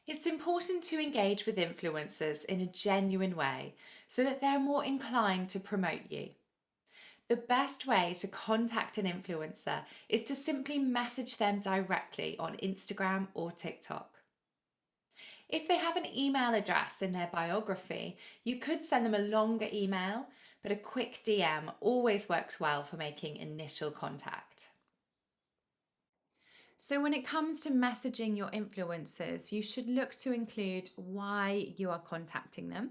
It's important to engage with influencers in a genuine way so that they're more inclined to promote you. The best way to contact an influencer is to simply message them directly on Instagram or TikTok. If they have an email address in their biography, you could send them a longer email, but a quick DM always works well for making initial contact. So, when it comes to messaging your influencers, you should look to include why you are contacting them.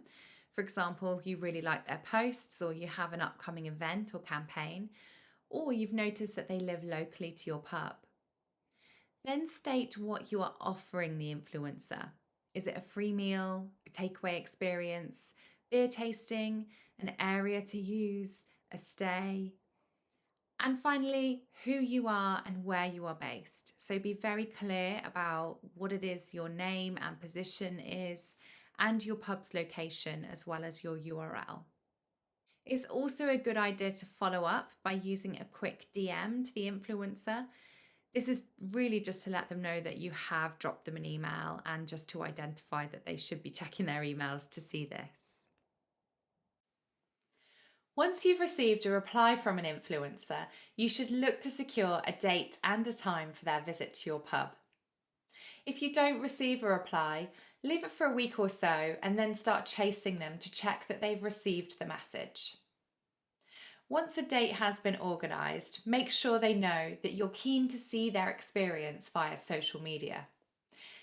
For example, you really like their posts, or you have an upcoming event or campaign, or you've noticed that they live locally to your pub. Then state what you are offering the influencer. Is it a free meal, a takeaway experience, beer tasting, an area to use, a stay? And finally, who you are and where you are based. So be very clear about what it is your name and position is, and your pub's location, as well as your URL. It's also a good idea to follow up by using a quick DM to the influencer. This is really just to let them know that you have dropped them an email and just to identify that they should be checking their emails to see this. Once you've received a reply from an influencer, you should look to secure a date and a time for their visit to your pub. If you don't receive a reply, leave it for a week or so and then start chasing them to check that they've received the message. Once a date has been organised, make sure they know that you're keen to see their experience via social media.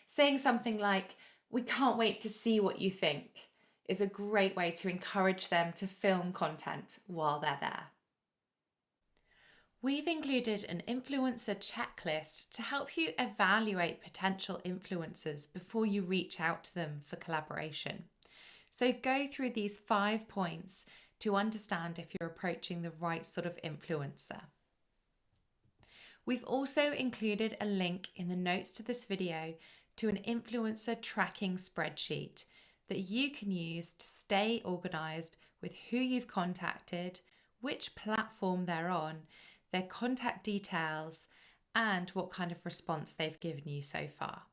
Saying something like, "We can't wait to see what you think," is a great way to encourage them to film content while they're there. We've included an influencer checklist to help you evaluate potential influencers before you reach out to them for collaboration. So go through these 5 points to understand if you're approaching the right sort of influencer. We've also included a link in the notes to this video to an influencer tracking spreadsheet that you can use to stay organised with who you've contacted, which platform they're on, their contact details, and what kind of response they've given you so far.